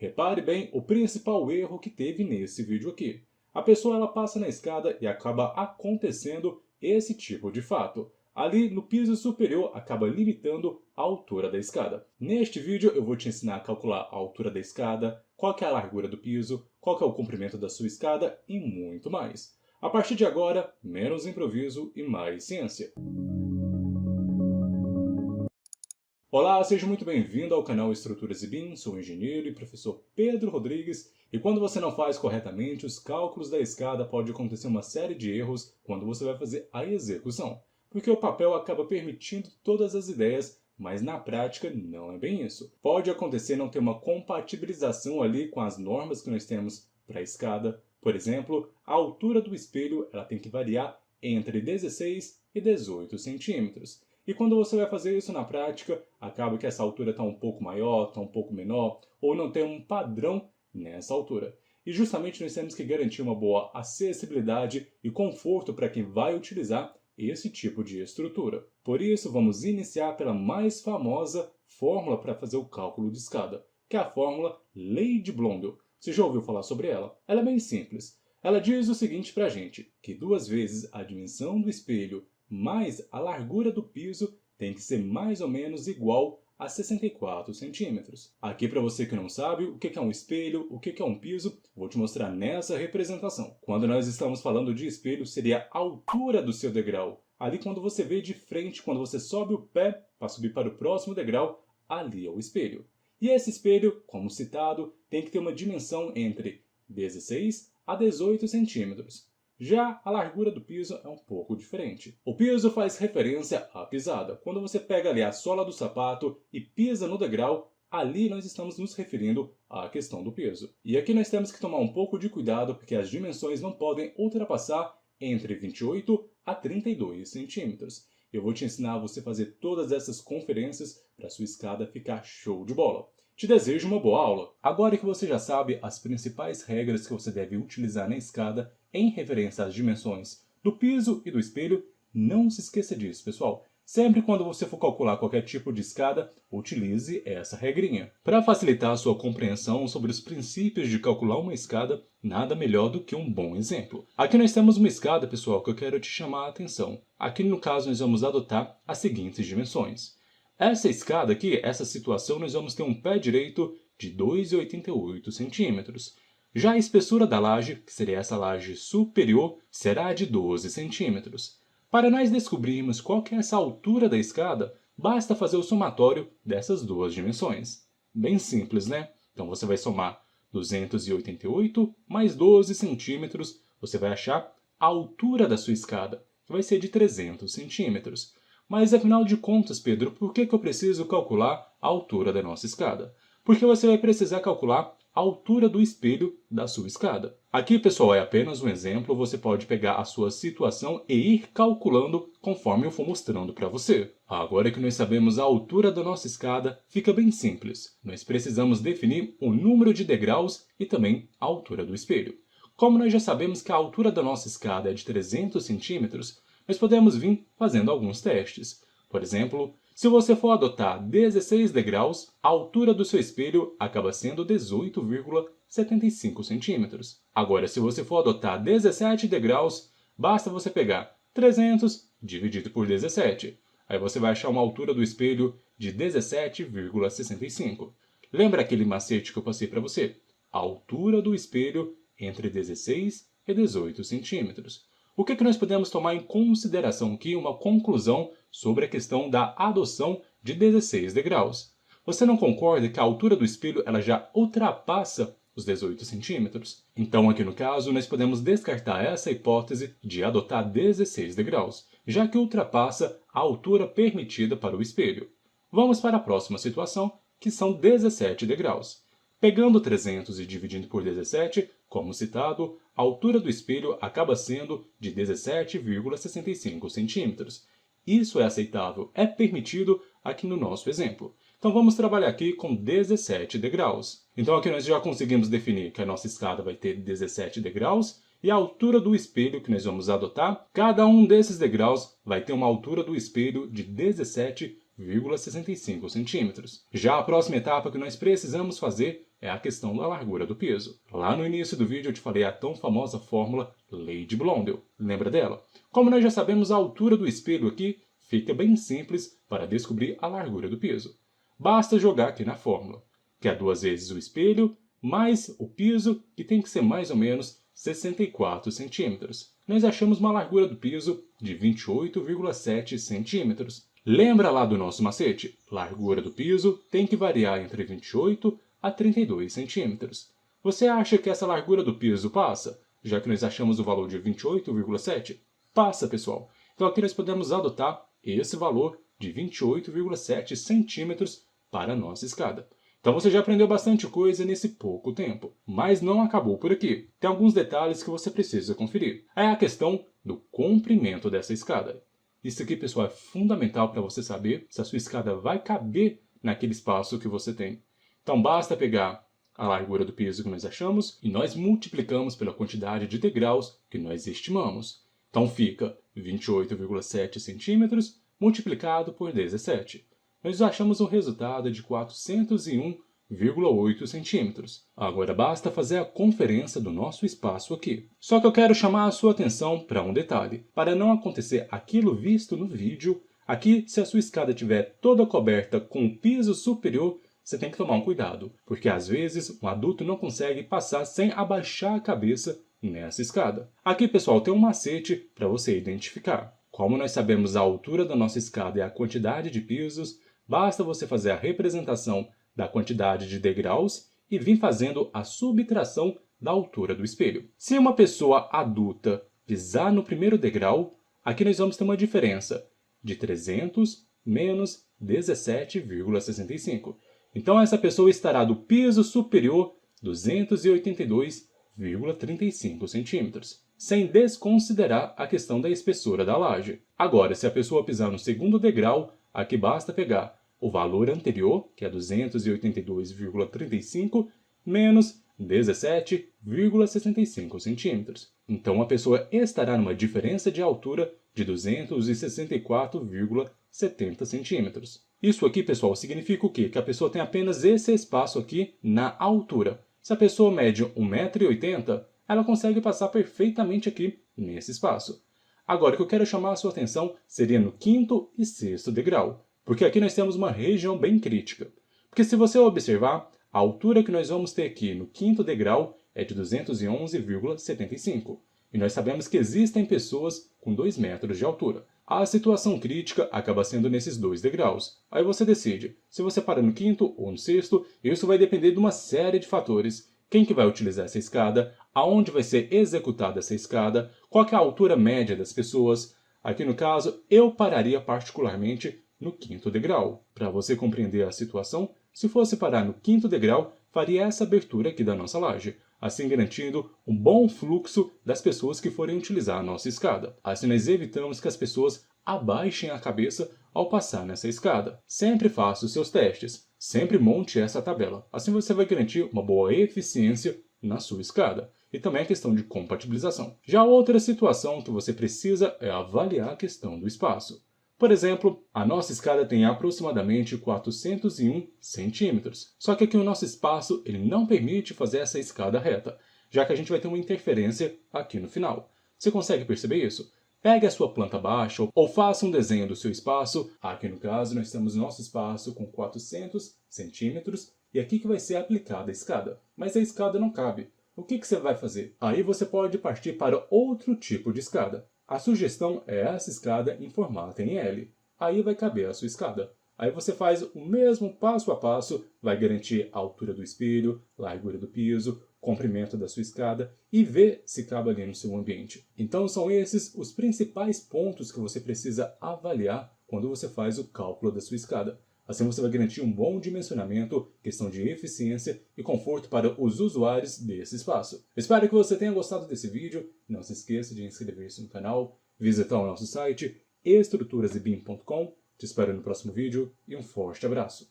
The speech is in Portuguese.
Repare bem o principal erro que teve nesse vídeo aqui. A pessoa ela passa na escada e acaba acontecendo esse tipo de fato. Ali no piso superior acaba limitando a altura da escada. Neste vídeo eu vou te ensinar a calcular a altura da escada, qual que é a largura do piso, qual que é o comprimento da sua escada e muito mais. A partir de agora, menos improviso e mais ciência. Olá, seja muito bem-vindo ao canal Estruturas e BIM, sou o engenheiro e professor Pedro Rodrigues, e quando você não faz corretamente os cálculos da escada, pode acontecer uma série de erros quando você vai fazer a execução, porque o papel acaba permitindo todas as ideias, mas na prática não é bem isso. Pode acontecer não ter uma compatibilização ali com as normas que nós temos para a escada. Por exemplo, a altura do espelho ela tem que variar entre 16 e 18 centímetros. E quando você vai fazer isso na prática, acaba que essa altura está um pouco maior, está um pouco menor, ou não tem um padrão nessa altura. E justamente nós temos que garantir uma boa acessibilidade e conforto para quem vai utilizar esse tipo de estrutura. Por isso, vamos iniciar pela mais famosa fórmula para fazer o cálculo de escada, que é a fórmula Lei de Blondel. Você já ouviu falar sobre ela? Ela é bem simples. Ela diz o seguinte para a gente, que 2 vezes a dimensão do espelho mais a largura do piso tem que ser mais ou menos igual a 64 centímetros. Aqui, para você que não sabe o que é um espelho, o que é um piso, vou te mostrar nessa representação. Quando nós estamos falando de espelho, seria a altura do seu degrau. Ali quando você vê de frente, quando você sobe o pé para subir para o próximo degrau, ali é o espelho. E esse espelho, como citado, tem que ter uma dimensão entre 16 a 18 centímetros. Já a largura do piso é um pouco diferente. O piso faz referência à pisada. Quando você pega ali a sola do sapato e pisa no degrau, ali nós estamos nos referindo à questão do peso. E aqui nós temos que tomar um pouco de cuidado porque as dimensões não podem ultrapassar entre 28 a 32 centímetros. Eu vou te ensinar a você fazer todas essas conferências para a sua escada ficar show de bola. Te desejo uma boa aula. Agora que você já sabe as principais regras que você deve utilizar na escada em referência às dimensões do piso e do espelho, não se esqueça disso, pessoal. Sempre quando você for calcular qualquer tipo de escada, utilize essa regrinha. Para facilitar a sua compreensão sobre os princípios de calcular uma escada, nada melhor do que um bom exemplo. Aqui nós temos uma escada, pessoal, que eu quero te chamar a atenção. Aqui no caso nós vamos adotar as seguintes dimensões. Essa escada aqui, essa situação, nós vamos ter um pé direito de 2,88 centímetros. Já a espessura da laje, que seria essa laje superior, será de 12 centímetros. Para nós descobrirmos qual que é essa altura da escada, basta fazer o somatório dessas duas dimensões. Bem simples, né? Então você vai somar 288 mais 12 centímetros, você vai achar a altura da sua escada, que vai ser de 300 centímetros. Mas afinal de contas, Pedro, por que eu preciso calcular a altura da nossa escada? Porque você vai precisar calcular a altura do espelho da sua escada. Aqui, pessoal, é apenas um exemplo, você pode pegar a sua situação e ir calculando conforme eu for mostrando para você. Agora que nós sabemos a altura da nossa escada, fica bem simples. Nós precisamos definir o número de degraus e também a altura do espelho. Como nós já sabemos que a altura da nossa escada é de 300 centímetros, nós podemos vir fazendo alguns testes. Por exemplo, se você for adotar 16 degraus, a altura do seu espelho acaba sendo 18,75 centímetros. Agora, se você for adotar 17 degraus, basta você pegar 300 dividido por 17. Aí você vai achar uma altura do espelho de 17,65. Lembra aquele macete que eu passei para você? A altura do espelho entre 16 e 18 centímetros. O que nós podemos tomar em consideração aqui uma conclusão sobre a questão da adoção de 16 degraus. Você não concorda que a altura do espelho ela já ultrapassa os 18 centímetros? Então aqui no caso nós podemos descartar essa hipótese de adotar 16 degraus, já que ultrapassa a altura permitida para o espelho. Vamos para a próxima situação, que são 17 degraus. Pegando 300 e dividindo por 17, como citado, a altura do espelho acaba sendo de 17,65 centímetros. Isso é aceitável, é permitido aqui no nosso exemplo. Então vamos trabalhar aqui com 17 degraus. Então aqui nós já conseguimos definir que a nossa escada vai ter 17 degraus e a altura do espelho que nós vamos adotar, cada um desses degraus vai ter uma altura do espelho de 17,65 centímetros. Já a próxima etapa que nós precisamos fazer é a questão da largura do piso. Lá no início do vídeo eu te falei a tão famosa fórmula Lei de Blondel. Lembra dela? Como nós já sabemos a altura do espelho aqui, fica bem simples para descobrir a largura do piso. Basta jogar aqui na fórmula, que é 2 vezes o espelho mais o piso, que tem que ser mais ou menos 64 centímetros. Nós achamos uma largura do piso de 28,7 centímetros. Lembra lá do nosso macete? Largura do piso tem que variar entre 28 a 32 centímetros. Você acha que essa largura do piso passa? Já que nós achamos o valor de 28,7? Passa, pessoal. Então aqui nós podemos adotar esse valor de 28,7 centímetros para a nossa escada. Então você já aprendeu bastante coisa nesse pouco tempo. Mas não acabou por aqui. Tem alguns detalhes que você precisa conferir. É a questão do comprimento dessa escada. Isso aqui, pessoal, é fundamental para você saber se a sua escada vai caber naquele espaço que você tem. Então basta pegar a largura do piso que nós achamos e nós multiplicamos pela quantidade de degraus que nós estimamos. Então fica 28,7 centímetros multiplicado por 17. Nós achamos um resultado de 401,8 centímetros. Agora basta fazer a conferência do nosso espaço aqui. Só que eu quero chamar a sua atenção para um detalhe. Para não acontecer aquilo visto no vídeo, aqui se a sua escada estiver toda coberta com o piso superior, você tem que tomar um cuidado, porque às vezes um adulto não consegue passar sem abaixar a cabeça nessa escada. Aqui, pessoal, tem um macete para você identificar. Como nós sabemos a altura da nossa escada e a quantidade de pisos, basta você fazer a representação da quantidade de degraus e vir fazendo a subtração da altura do espelho. Se uma pessoa adulta pisar no primeiro degrau, aqui nós vamos ter uma diferença de 300 menos 17,65. Então essa pessoa estará do piso superior 282,35 centímetros, sem desconsiderar a questão da espessura da laje. Agora, se a pessoa pisar no segundo degrau, aqui basta pegar o valor anterior, que é 282,35, menos 17,65 centímetros. Então a pessoa estará numa diferença de altura de 264,70 centímetros. Isso aqui, pessoal, significa o quê? Que a pessoa tem apenas esse espaço aqui na altura. Se a pessoa mede 1,80 m, ela consegue passar perfeitamente aqui nesse espaço. Agora, o que eu quero chamar a sua atenção seria no quinto e sexto degrau, porque aqui nós temos uma região bem crítica. Porque se você observar, a altura que nós vamos ter aqui no quinto degrau é de 211,75. E nós sabemos que existem pessoas com 2 metros de altura. A situação crítica acaba sendo nesses 2 degraus. Aí você decide se você para no quinto ou no sexto. Isso vai depender de uma série de fatores. Quem que vai utilizar essa escada, aonde vai ser executada essa escada, qual que é a altura média das pessoas. Aqui no caso, eu pararia particularmente no quinto degrau. Para você compreender a situação, se fosse parar no quinto degrau, faria essa abertura aqui da nossa laje, assim garantindo um bom fluxo das pessoas que forem utilizar a nossa escada. Assim nós evitamos que as pessoas abaixem a cabeça ao passar nessa escada. Sempre faça os seus testes, sempre monte essa tabela. Assim você vai garantir uma boa eficiência na sua escada. E também a questão de compatibilização. Já outra situação que você precisa é avaliar a questão do espaço. Por exemplo, a nossa escada tem aproximadamente 401 centímetros. Só que aqui o nosso espaço ele não permite fazer essa escada reta, já que a gente vai ter uma interferência aqui no final. Você consegue perceber isso? Pegue a sua planta baixa ou faça um desenho do seu espaço. Aqui no caso nós temos nosso espaço com 400 centímetros e aqui que vai ser aplicada a escada. Mas a escada não cabe. O que você vai fazer? Aí você pode partir para outro tipo de escada. A sugestão é essa escada em formato em L. Aí vai caber a sua escada. Aí você faz o mesmo passo a passo, vai garantir a altura do espelho, largura do piso, comprimento da sua escada e ver se cabe ali no seu ambiente. Então são esses os principais pontos que você precisa avaliar quando você faz o cálculo da sua escada. Assim você vai garantir um bom dimensionamento, questão de eficiência e conforto para os usuários desse espaço. Espero que você tenha gostado desse vídeo. Não se esqueça de inscrever-se no canal, visitar o nosso site estruturasebim.com. Te espero no próximo vídeo e um forte abraço.